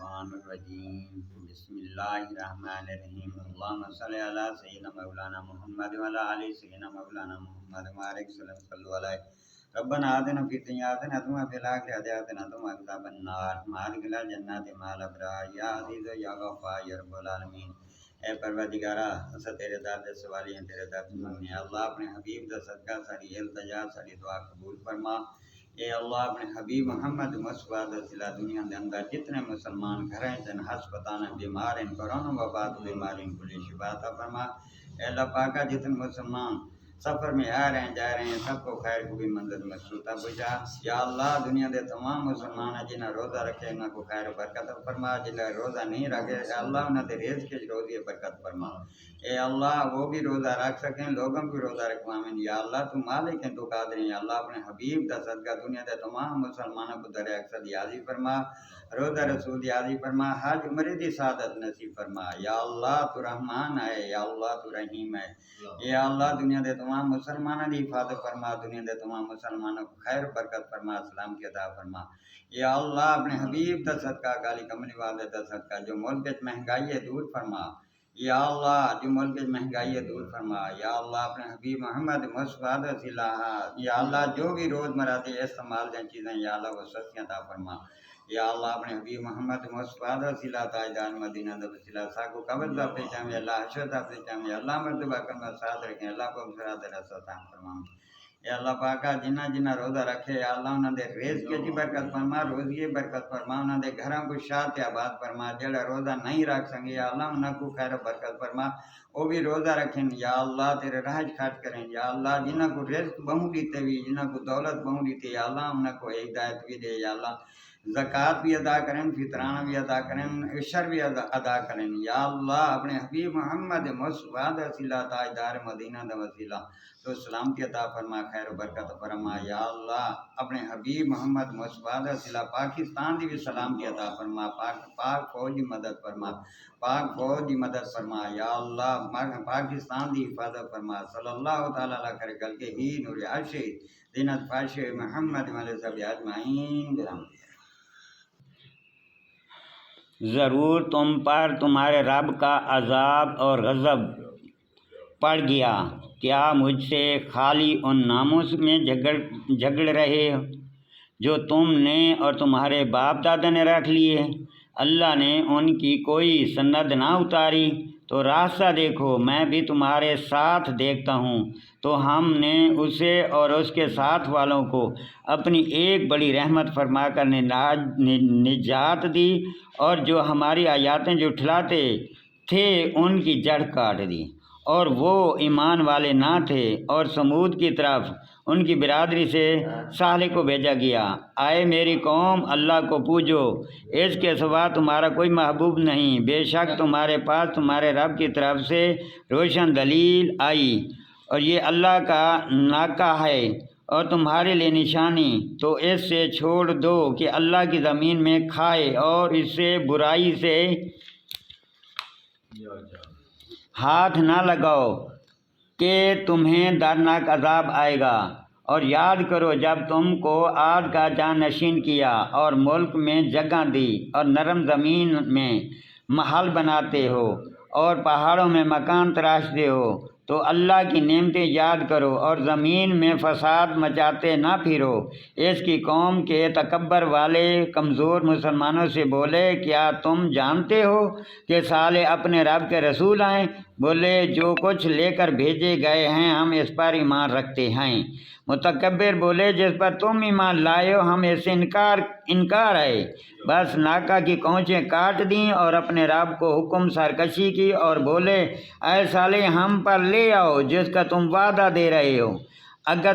الشیطان الرجیم بسم اللہ الرحمن الرحیم اللہم صلی علی سیدنا مولانا محمد وعلی آل سیدنا مولانا محمد وبارک صلی علیہ ربنا آتنا فی الدنیا حسنۃ وفی الآخرۃ حسنۃ وقنا عذاب النار وادخلنا جنات مع الابرار یا عزیز یا غفار یا رب العالمین۔ اے پروردگارا اسا تیرے در دے سوالی ہیں، تیرے در منگنے ہیں۔ اللہ اپنے حبیب دا صدقہ ساری التجا ساری دعا قبول فرما۔ اے اللہ اپنے حبیب محمد مصطفیٰ دا صلہ دنیا دے اندر جتنے مسلمان گھر ہیں جن ہسپتال بیمار ہیں کورونا وبا بیمار ہیں کلی شفا عطا فرما۔ اے اللہ پاکا جتنے مسلمان سفر میں آ رہے ہیں جا رہے ہیں سب کو خیر کو بھی منزل مسعودہ پہنچا۔ یا اللہ دنیا دے تمام مسلمان ہیں جنہیں روزہ رکھے انہاں کو خیر و برکت فرما، جنہیں روزہ نہیں رکھے اے اللہ انہاں دے رزق کی روزی برکت فرما۔ اے اللہ وہ بھی روزہ رکھ سکیں لوگوں کو روزہ رکھوامیں۔ یا اللہ تو مالک ہیں تو قادر ہیں۔ یا اللہ اپنے حبیب دا صدقہ دنیا دے تمام مسلمانوں کو در اقصد یادی فرما، روزہ رسول یادی فرما، حج عمرے دی سعادت نصیب فرما۔ یا اللہ تو رحمان ہے، یا اللہ تو رحیم ہے۔ یا اللہ دنیا دے تمام مسلمانوں کی حفاظت فرما، دنیا دے تمام مسلمانوں کو خیر برکت فرما، سلام کی عطا فرما۔ یا اللہ اپنے حبیب دا صدقہ کالی کملی والے دا صدقہ جو ملک وچ مہنگائی ہے دور فرما۔ یا اللہ جو ملک وچ مہنگائی ہے دور فرما۔ یا اللہ اپنے حبیب محمد مصطفیٰ دا صلہ یا اللہ جو بھی روزمرہ دے استعمال دیں چیزیں یا اللہ وہ سستیاں عطا فرما۔ یا اللہ اپنے حبیب محمد مصطفیٰ دا صلہ تاجدار مدینہ دا وسیلہ ساکو قبر دا پہچانے اللہ حشر دا پہچانے اللہ مرتبہ کرنا ساتھ رکھیں اللہ کو صراط رسول فرما۔ یا اللہ پاکا جنہ روزہ رکھے یا اللہ انہاں دے رزق کی برکت فرما، روزی برکت فرما، انہاں دے گھراں کو شاد آباد فرما۔ جڑا روزہ نہیں رکھ سکے یا اللہ انہاں کو خیر و برکت فرما، وہ بھی روزہ رکھیں یا اللہ تیرے راہ خرچ کریں۔ یا اللہ جنہاں کو رزق بہوں دیتے بھی، جنہاں کو دولت بہوں دیتے یا اللہ انہاں کو ہدایت بھی دے۔ یا اللہ زکوٰۃ بھی ادا کریں، فطرانہ بھی ادا کریں، عشر بھی ادا کریں۔ یا اللہ اپنے حبیب محمد مصطفیٰ دا صلہ تاجدار مدینہ دا وسیلہ تو سلامتی عطا فرما، خیر و برکت فرما۔ یا اللہ اپنے حبیب محمد مصطفیٰ دا صلہ پاکستان دی بھی سلامتی عطا فرما، پاک فوج دی مدد فرما، پاک فوج دی مدد فرما۔ یا اللہ پاکستان دی حفاظت فرما۔ صلی اللہ تعالیٰ علیہ کر گل کے ہی نور عرش زینت فرش محمد علیہ سب اجمعین برحمتہ۔ ضرور تم پر تمہارے رب کا عذاب اور غضب پڑ گیا، کیا مجھ سے خالی ان ناموں میں جھگڑ رہے ہو جو تم نے اور تمہارے باپ دادا نے رکھ لیے؟ اللہ نے ان کی کوئی سند نہ اتاری تو راستہ دیکھو، میں بھی تمہارے ساتھ دیکھتا ہوں۔ تو ہم نے اسے اور اس کے ساتھ والوں کو اپنی ایک بڑی رحمت فرما کر نجات دی، اور جو ہماری آیاتیں جھٹلاتے تھے ان کی جڑ کاٹ دی، اور وہ ایمان والے نہ تھے۔ اور سمود کی طرف ان کی برادری سے صالح کو بھیجا گیا، آئے میری قوم اللہ کو پوجو، اس کے سوا تمہارا کوئی محبوب نہیں، بے شک تمہارے پاس تمہارے رب کی طرف سے روشن دلیل آئی، اور یہ اللہ کا ناکہ ہے اور تمہارے لیے نشانی، تو اس سے چھوڑ دو کہ اللہ کی زمین میں کھائے، اور اس سے برائی سے ہاتھ نہ لگاؤ کہ تمہیں دردناک عذاب آئے گا۔ اور یاد کرو جب تم کو عاد کا جانشین کیا اور ملک میں جگہ دی، اور نرم زمین میں محل بناتے ہو اور پہاڑوں میں مکان تراشتے ہو، تو اللہ کی نعمتیں یاد کرو اور زمین میں فساد مچاتے نہ پھرو۔ اس کی قوم کے تکبر والے کمزور مسلمانوں سے بولے، کیا تم جانتے ہو کہ صالح اپنے رب کے رسول ہیں؟ بولے، جو کچھ لے کر بھیجے گئے ہیں ہم اس پر ایمان رکھتے ہیں۔ متکبر بولے، جس پر تم ایمان لائے ہو ہم اس سے انکار ہے۔ بس ناکہ کی کونچیں کاٹ دیں اور اپنے رب کو حکم سرکشی کی، اور بولے، اے صالح ہم پر لے آؤ جس کا تم وعدہ دے رہے ہو۔ اگر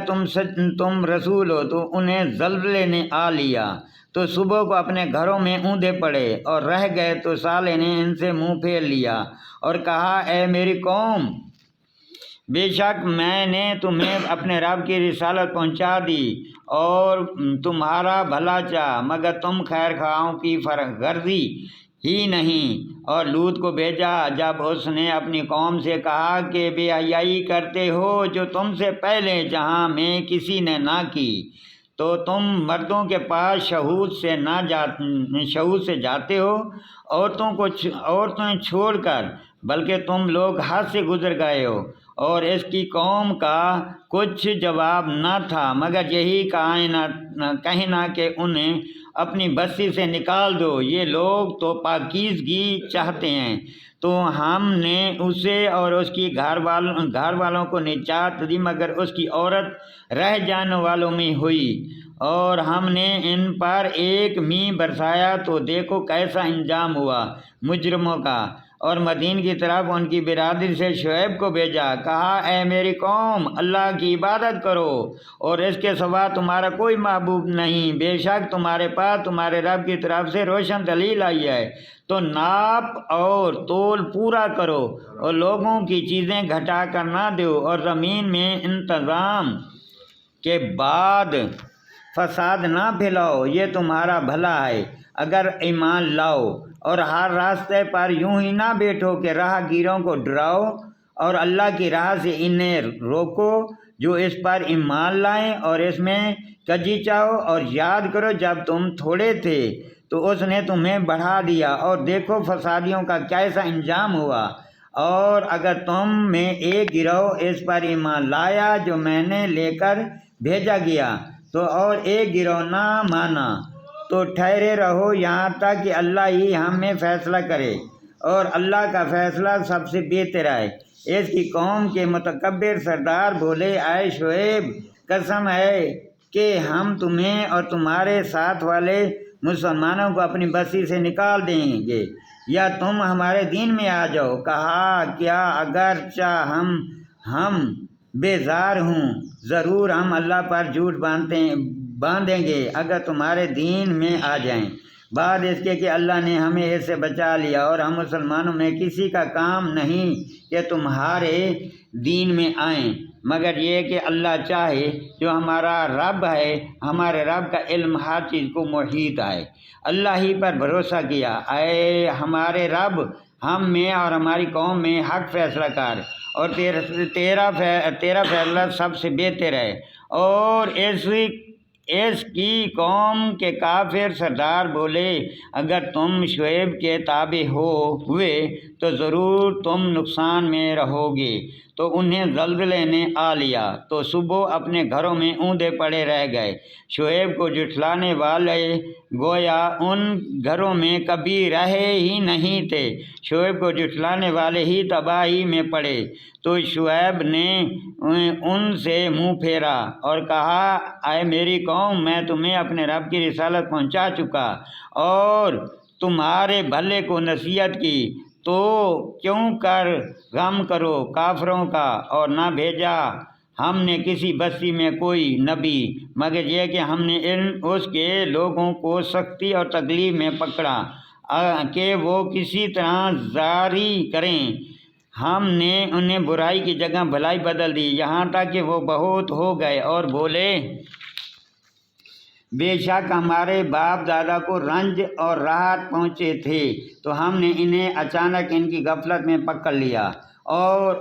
تم رسول ہو تو انہیں زلزلے نے آ لیا تو صبح کو اپنے گھروں میں اوندے پڑے اور رہ گئے، تو صالح نے ان سے منہ پھیر لیا اور کہا، اے میری قوم، بے شک میں نے تمہیں اپنے رب کی رسالت پہنچا دی اور تمہارا بھلا چاہ، مگر تم خیر خواہوں کی غرضی ہی نہیں۔ اور لوط کو بھیجا جب اس نے اپنی قوم سے کہا کہ بے حیائی کرتے ہو جو تم سے پہلے جہاں میں کسی نے نہ کی، تو تم مردوں کے پاس شہود سے جاتے ہو عورتیں چھوڑ کر، بلکہ تم لوگ حد سے گزر گئے ہو۔ اور اس کی قوم کا کچھ جواب نہ تھا مگر یہی کہنا کہ انہیں اپنی بستی سے نکال دو، یہ لوگ تو پاکیزگی چاہتے ہیں۔ تو ہم نے اسے اور اس کی گھر والوں کو نجات دی مگر اس کی عورت رہ جانے والوں میں ہوئی، اور ہم نے ان پر ایک مینہ برسایا تو دیکھو کیسا انجام ہوا مجرموں کا۔ اور مدین کی طرف ان کی برادری سے شعیب کو بھیجا، کہا اے میری قوم، اللہ کی عبادت کرو اور اس کے سوا تمہارا کوئی معبود نہیں، بے شک تمہارے پاس تمہارے رب کی طرف سے روشن دلیل آئی ہے، تو ناپ اور تول پورا کرو اور لوگوں کی چیزیں گھٹا کر نہ دو، اور زمین میں انتظام کے بعد فساد نہ پھیلاؤ، یہ تمہارا بھلا ہے اگر ایمان لاؤ۔ اور ہر راستے پر یوں ہی نہ بیٹھو کہ راہ گیروں کو ڈراؤ، اور اللہ کی راہ سے انہیں روکو جو اس پر ایمان لائیں اور اس میں کجی چاہو، اور یاد کرو جب تم تھوڑے تھے تو اس نے تمہیں بڑھا دیا، اور دیکھو فسادیوں کا کیسا انجام ہوا۔ اور اگر تم میں ایک گروہ اس پر ایمان لایا جو میں نے لے کر بھیجا گیا تو اور ایک گروہ نہ مانا، تو ٹھہرے رہو یہاں تک کہ اللہ ہی ہم میں فیصلہ کرے، اور اللہ کا فیصلہ سب سے بہتر ہے۔ اس کی قوم کے متکبر سردار بولے، اے شعیب، قسم ہے کہ ہم تمہیں اور تمہارے ساتھ والے مسلمانوں کو اپنی بستی سے نکال دیں گے یا تم ہمارے دین میں آ جاؤ۔ کہا کیا اگرچہ ہم بیزار ہوں، ضرور ہم اللہ پر جھوٹ باندھیں گے اگر تمہارے دین میں آ جائیں، بعد اس کے کہ اللہ نے ہمیں اس سے بچا لیا، اور ہم مسلمانوں میں کسی کا کام نہیں کہ تمہارے دین میں آئیں مگر یہ کہ اللہ چاہے، جو ہمارا رب ہے، ہمارے رب کا علم ہر چیز کو محیط ہے۔ اللہ ہی پر بھروسہ کیا، اے ہمارے رب، ہم میں اور ہماری قوم میں حق فیصلہ کر، اور تیرا فیصلہ سب سے بہتر ہے۔ اور اس کی قوم کے کافر سردار بولے، اگر تم شعیب کے تابع ہوئے تو ضرور تم نقصان میں رہو گے۔ تو انہیں زلزلے نے آ لیا تو صبح اپنے گھروں میں اوندے پڑے رہ گئے۔ شعیب کو جھٹلانے والے گویا ان گھروں میں کبھی رہے ہی نہیں تھے، شعیب کو جھٹلانے والے ہی تباہی میں پڑے۔ تو شعیب نے ان سے منہ پھیرا اور کہا، اے میری قوم، میں تمہیں اپنے رب کی رسالت پہنچا چکا اور تمہارے بھلے کو نصیحت کی، تو کیوں کر غم کرو کافروں کا، اور نہ بھیجا ہم نے کسی بستی میں کوئی نبی مگر یہ کہ ہم نے اس کے لوگوں کو سختی اور تکلیف میں پکڑا کہ وہ کسی طرح زاری کریں۔ ہم نے انہیں برائی کی جگہ بھلائی بدل دی، یہاں تک کہ وہ بہت ہو گئے اور بولے، بے شک ہمارے باپ دادا کو رنج اور راحت پہنچے تھے تو ہم نے انہیں اچانک ان کی غفلت میں پکڑ لیا، اور